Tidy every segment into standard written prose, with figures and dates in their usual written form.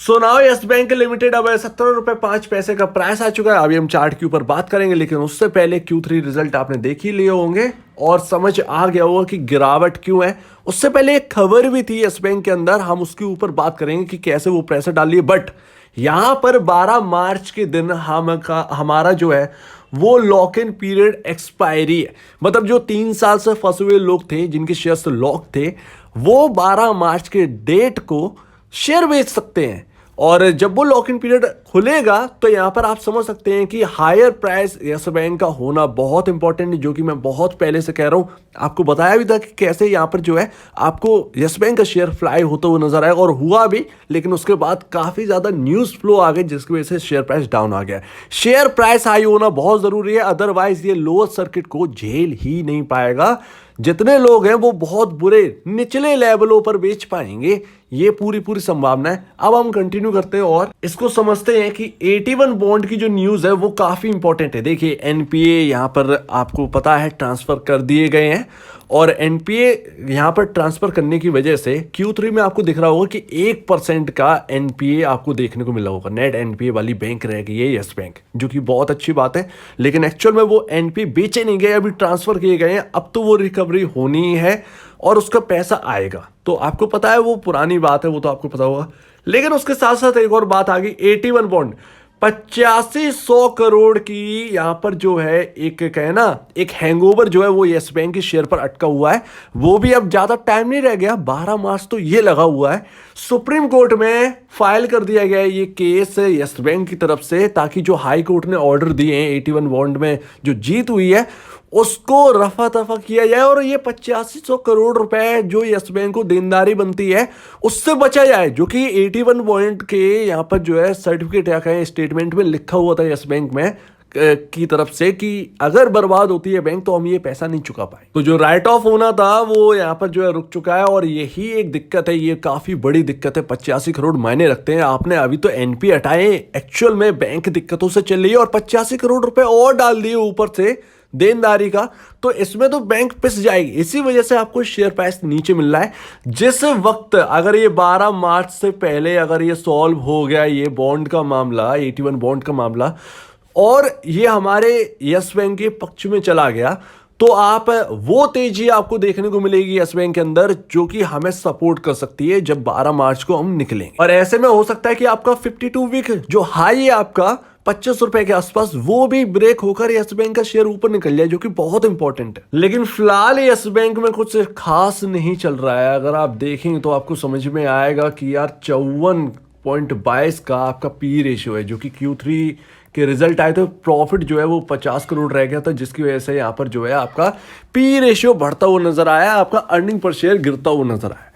So now yes bank limited अब 17 रुपए 5 पैसे का प्राइस आ चुका है। अभी हम चार्ट के ऊपर बात करेंगे, लेकिन उससे पहले Q3 रिजल्ट आपने देख ही लिए होंगे और समझ आ गया होगा कि गिरावट क्यों है। उससे पहले एक खबर भी थी यस बैंक के अंदर, हम उसके ऊपर बात करेंगे कि कैसे वो प्रेशर डाल लिए। बट यहाँ पर 12 मार्च के दिन हमारा जो है वो लॉक इन पीरियड एक्सपायरी है। मतलब जो 3 साल से फंसे हुए लोग थे, जिनके शेयर्स लॉक थे, वो 12 मार्च के डेट को शेयर बेच सकते हैं। और जब वो लॉक इन पीरियड खुलेगा तो यहां पर आप समझ सकते हैं कि हायर प्राइस यस बैंक का होना बहुत इंपॉर्टेंट है, जो कि मैं बहुत पहले से कह रहा हूं। आपको बताया भी था कि कैसे यहां पर जो है आपको यस बैंक का शेयर फ्लाई होता हुआ नजर आएगा, और हुआ भी। लेकिन उसके बाद काफी ज्यादा न्यूज फ्लो आ गए, जिसकी वजह से शेयर प्राइस डाउन आ गया। शेयर प्राइस हाई होना बहुत जरूरी है, अदरवाइज ये लोअर सर्किट को झेल ही नहीं पाएगा। जितने लोग हैं वो बहुत बुरे निचले लेवलों पर बेच पाएंगे, ये पूरी पूरी संभावना है। अब हम कंटिन्यू करते हैं और इसको समझते हैं कि 81 बॉन्ड की जो न्यूज है वो काफी इंपॉर्टेंट है। देखिए एनपीए यहां पर आपको पता है ट्रांसफर कर दिए गए हैं, और एनपीए यहां पर ट्रांसफर करने की वजह से Q3 में आपको दिख रहा होगा कि 1% का एनपीए आपको देखने को मिला होगा। नेट एनपीए वाली बैंक रह गई है यस बैंक, जो कि बहुत अच्छी बात है। लेकिन एक्चुअल में वो एनपीए बेचे नहीं गए, अभी ट्रांसफर किए गए हैं। अब तो वो रिकवरी होनी है और उसका पैसा आएगा। तो आपको पता है वो पुरानी बात है, वो तो आपको पता होगा। लेकिन उसके साथ साथ एक और बात आ गई, 81 बॉन्ड 8500 करोड़ की यहां पर जो है एक कहना एक हैंगओवर जो है वो यस बैंक के शेयर पर अटका हुआ है। वो भी अब ज्यादा टाइम नहीं रह गया, 12 मार्च तो ये लगा हुआ है। सुप्रीम कोर्ट में फाइल कर दिया गया है ये केस यस बैंक की तरफ से, ताकि जो हाई कोर्ट ने ऑर्डर दिए हैं 81 बॉन्ड में जो जीत हुई है उसको रफा दफा किया जाए, और ये 8500 करोड़ रुपए जो यस बैंक को देनदारी बनती है उससे बचा जाए, जो कि 81 पॉइंट के यहाँ पर जो है सर्टिफिकेट या कहें स्टेटमेंट में लिखा हुआ था यस बैंक में की तरफ से कि अगर बर्बाद होती है बैंक तो हम ये पैसा नहीं चुका पाए। तो जो राइट ऑफ होना था वो यहाँ पर जो है रुक चुका है, और यही एक दिक्कत है, ये काफी बड़ी दिक्कत है। 85 करोड़ मायने रखते हैं। आपने अभी तो एनपी हटाए, एक्चुअल में बैंक दिक्कतों से चल रही है, और 85 करोड़ रुपए और डाल दिए ऊपर से देनदारी का, तो इसमें तो बैंक पिस जाएगी। इसी वजह से आपको शेयर प्राइस नीचे मिल रहा है। जिस वक्त अगर ये 12 मार्च से पहले अगर ये सॉल्व हो गया, ये बॉन्ड का मामला, 81 बॉन्ड का मामला, और ये हमारे यस बैंक के पक्ष में चला गया, तो आप वो तेजी आपको देखने को मिलेगी यस बैंक के अंदर, जो कि हमें सपोर्ट कर सकती है जब 12 मार्च को हम निकलेंगे। और ऐसे में हो सकता है कि आपका 52 वीक जो हाई है आपका 25 रुपए के आसपास, वो भी ब्रेक होकर यस बैंक का शेयर ऊपर निकल जाए, जो कि बहुत इंपॉर्टेंट है। लेकिन फिलहाल यस बैंक में कुछ खास नहीं चल रहा है। अगर आप देखेंगे तो आपको समझ में आएगा कि यार 54.22 का आपका पी रेशियो है, जो कि Q3 के रिजल्ट आए थे। प्रॉफिट जो है वो 50 करोड़ रह गया था, जिसकी वजह से यहाँ पर जो है आपका पी रेशियो बढ़ता हुआ नजर आया, आपका अर्निंग पर शेयर गिरता हुआ नजर आया।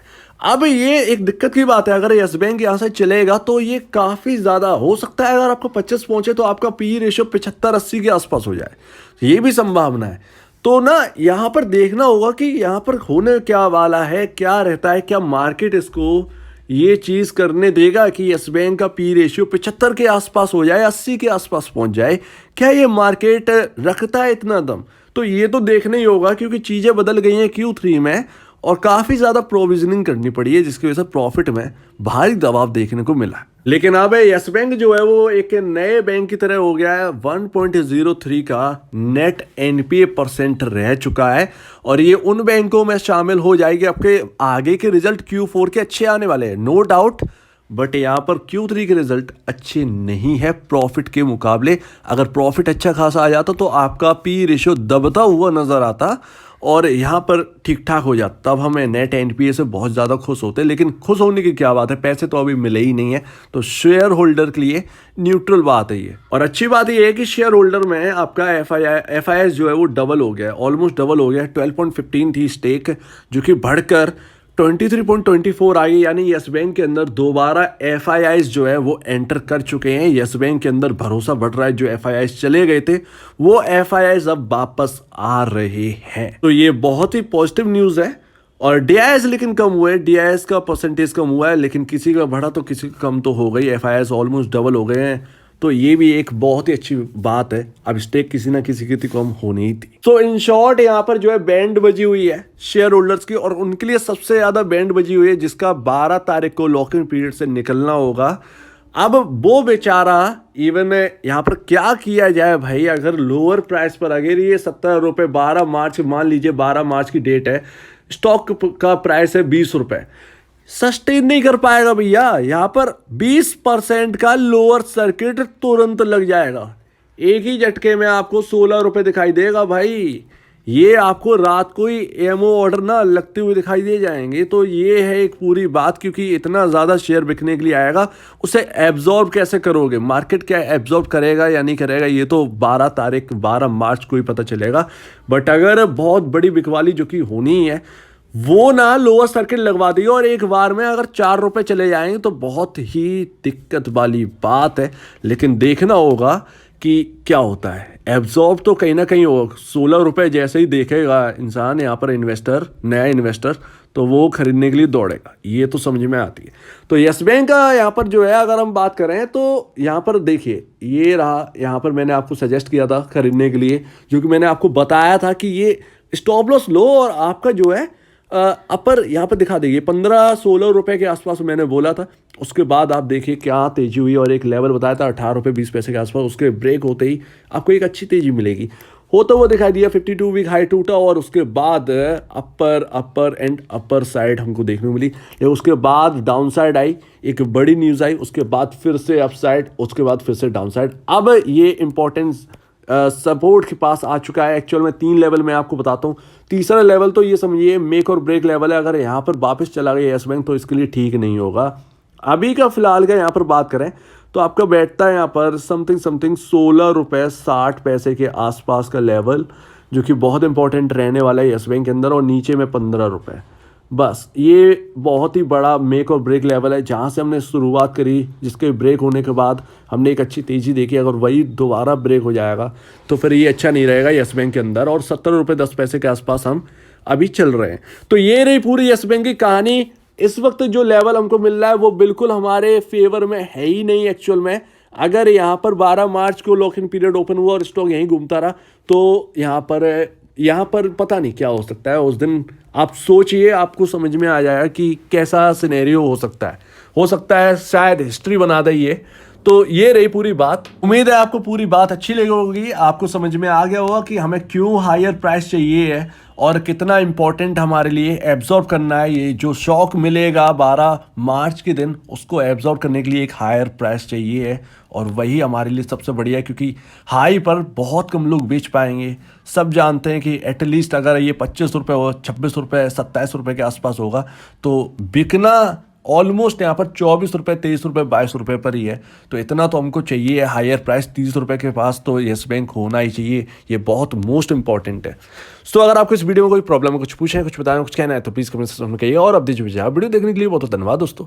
अब ये एक दिक्कत की बात है, अगर यस बैंक यहां से चलेगा तो ये काफी ज्यादा हो सकता है। अगर आपको 25 पहुंचे तो आपका पी रेशियो 75-80 के आसपास हो जाए, ये भी संभावना है। तो ना यहां पर देखना होगा कि यहां पर होने क्या वाला है, क्या रहता है, क्या मार्केट इसको ये चीज करने देगा कि यस बैंक का पी रेशियो 75 के आसपास हो जाए, 80 के आसपास पहुंच जाए। क्या ये मार्केट रखता है इतना दम? तो ये तो देखना ही होगा, क्योंकि चीजें बदल गई हैं Q3 में और काफी ज्यादा प्रोविजनिंग करनी पड़ी है, जिसकी वजह से प्रॉफिट में भारी दबाव देखने को मिला। लेकिन अब यस बैंक जो है वो एक नए बैंक की तरह हो गया है। 1.03 का नेट एनपीए परसेंट रह चुका है, और ये उन बैंकों में शामिल हो जाएगी। आपके आगे के रिजल्ट Q4 के अच्छे आने वाले हैं, नो डाउट। बट यहाँ पर Q3 के रिजल्ट अच्छे नहीं है प्रॉफिट के मुकाबले। अगर प्रॉफिट अच्छा खासा आ जाता तो आपका पी रेशियो दबता हुआ नजर आता और यहाँ पर ठीक ठाक हो जाता, तब हमें नेट एनपीए से बहुत ज़्यादा खुश होते। लेकिन खुश होने की क्या बात है, पैसे तो अभी मिले ही नहीं है, तो शेयर होल्डर के लिए न्यूट्रल बात है ये। और अच्छी बात ये है कि शेयर होल्डर में आपका एफआईएस जो है वो डबल हो गया है, ऑलमोस्ट डबल हो गया है। 12.15 थी स्टेक, जो कि बढ़कर 23.24 आ गई, यानी यस बैंक के अंदर दोबारा एफआईआईज जो है वो एंटर कर चुके हैं। यस बैंक के अंदर भरोसा बढ़ रहा है, जो एफआईआईज चले गए थे वो एफआईआईज अब वापस आ रहे हैं, तो ये बहुत ही पॉजिटिव न्यूज़ है। और डीआईएस लेकिन कम हुए, डीआईएस का परसेंटेज कम हुआ है, लेकिन किसी का बढ़ा तो किसी का कम तो हो गई। एफआईआईज ऑलमोस्ट डबल हो गए हैं, तो ये भी एक बहुत ही अच्छी बात है। अब स्टेक किसी ना किसी की तो कम होनी ही थी। तो इन शॉर्ट यहाँ पर जो है बैंड बजी हुई है शेयर होल्डर्स की, और उनके लिए सबसे ज्यादा बैंड बजी हुई है जिसका 12 तारीख को लॉक इन पीरियड से निकलना होगा। अब वो बेचारा इवन यहाँ पर क्या किया जाए भाई, अगर लोअर प्राइस पर अगर ये 17 रुपये 12 मार्च, मान लीजिए 12 मार्च की डेट है, स्टॉक का प्राइस है 20 रुपये, सस्टेन नहीं कर पाएगा भैया। यहाँ पर 20% का लोअर सर्किट तुरंत लग जाएगा, एक ही झटके में आपको 16 रुपये दिखाई देगा भाई। ये आपको रात को ही एमओ ऑर्डर ना लगते हुए दिखाई दे जाएंगे। तो ये है एक पूरी बात, क्योंकि इतना ज़्यादा शेयर बिकने के लिए आएगा, उसे एब्जॉर्ब कैसे करोगे, मार्केट क्या एब्जॉर्ब करेगा या नहीं करेगा ये तो 12 मार्च को ही पता चलेगा। बट अगर बहुत बड़ी बिकवाली जो कि होनी है वो ना लोअर सर्किट लगवा दी और एक बार में अगर 4 रुपये चले जाएंगे तो बहुत ही दिक्कत वाली बात है। लेकिन देखना होगा कि क्या होता है। एब्जॉर्ब तो कहीं ना कहीं हो, 16 रुपये जैसे ही देखेगा इंसान यहाँ पर इन्वेस्टर, नया इन्वेस्टर, तो वो खरीदने के लिए दौड़ेगा, ये तो समझ में आती है। तो यस बैंक का यहाँ पर जो है अगर हम बात करें तो यहाँ पर देखिए ये रहा, यहाँ पर मैंने आपको सजेस्ट किया था खरीदने के लिए, जो कि मैंने आपको बताया था कि ये स्टॉप लॉस लो और आपका जो है अपर यहाँ पर दिखा देगी 15-16 रुपए के आसपास मैंने बोला था। उसके बाद आप देखिए क्या तेजी हुई, और एक लेवल बताया था 18 रुपये 20 पैसे के आसपास, उसके ब्रेक होते ही आपको एक अच्छी तेजी मिलेगी। होता वो दिखाई दिया 52 वीक हाई टूटा, और उसके बाद अपर साइड हमको देखने को मिली, लेकिन उसके बाद डाउन साइड आई, एक बड़ी न्यूज़ आई, उसके बाद फिर से अप साइड, उसके बाद फिर से डाउन साइड। अब ये इंपॉर्टेंस सपोर्ट के पास आ चुका है। एक्चुअल में 3 लेवल मैं आपको बताता हूँ। तीसरा लेवल तो ये समझिए मेक और ब्रेक लेवल है। अगर यहाँ पर वापस चला गया येस बैंक तो इसके लिए ठीक नहीं होगा। अभी का फिलहाल का यहाँ पर बात करें तो आपका बैठता है यहाँ पर समथिंग 16 रुपये 60 पैसे के आसपास का लेवल, जो कि बहुत इंपॉर्टेंट रहने वाला है येस बैंक के अंदर, और नीचे में 15 रुपये। बस ये बहुत ही बड़ा मेक और ब्रेक लेवल है जहाँ से हमने शुरुआत करी, जिसके ब्रेक होने के बाद हमने एक अच्छी तेज़ी देखी। अगर वही दोबारा ब्रेक हो जाएगा तो फिर ये अच्छा नहीं रहेगा येस बैंक के अंदर, और 17 रुपये 10 पैसे के आसपास हम अभी चल रहे हैं। तो ये रही पूरी येस बैंक की कहानी। इस वक्त जो लेवल हमको मिल रहा है वो बिल्कुल हमारे फेवर में है ही नहीं एक्चुअल में। अगर यहाँ पर 12 मार्च को लॉक इन पीरियड ओपन हुआ और स्टॉक यहीं घूमता रहा तो यहाँ पर पता नहीं क्या हो सकता है उस दिन। आप सोचिए, आपको समझ में आ जाएगा कि कैसा सिनेरियो हो सकता है शायद हिस्ट्री बना दे ये। तो ये रही पूरी बात। उम्मीद है आपको पूरी बात अच्छी लगी होगी, आपको समझ में आ गया होगा कि हमें क्यों हायर प्राइस चाहिए है और कितना इंपॉर्टेंट हमारे लिए एब्जॉर्ब करना है। ये जो शॉक मिलेगा 12 मार्च के दिन, उसको एब्जॉर्ब करने के लिए एक हायर प्राइस चाहिए है, और वही हमारे लिए सबसे बढ़िया है, क्योंकि हाई पर बहुत कम लोग बेच पाएंगे। सब जानते हैं कि एटलीस्ट अगर ये 25 रुपये हो, 26 रुपये 27 रुपये के आसपास होगा तो बिकना ऑलमोस्ट यहाँ पर 24 रुपये 23 रुपये 22 रुपये पर ही है। तो इतना तो हमको चाहिए है हायर प्राइस। 30 रुपये के पास तो येस बैंक होना ही चाहिए, ये बहुत मोस्ट इंपॉर्टेंट है। सो अगर आपको इस वीडियो में कोई प्रॉब्लम है, कुछ पूछे, कुछ बताना, कुछ कहना है तो प्लीज़ कमेंट सेक्शन में कहिए। और अब दीजिए वीडियो देखने के लिए बहुत धन्यवाद दोस्तों।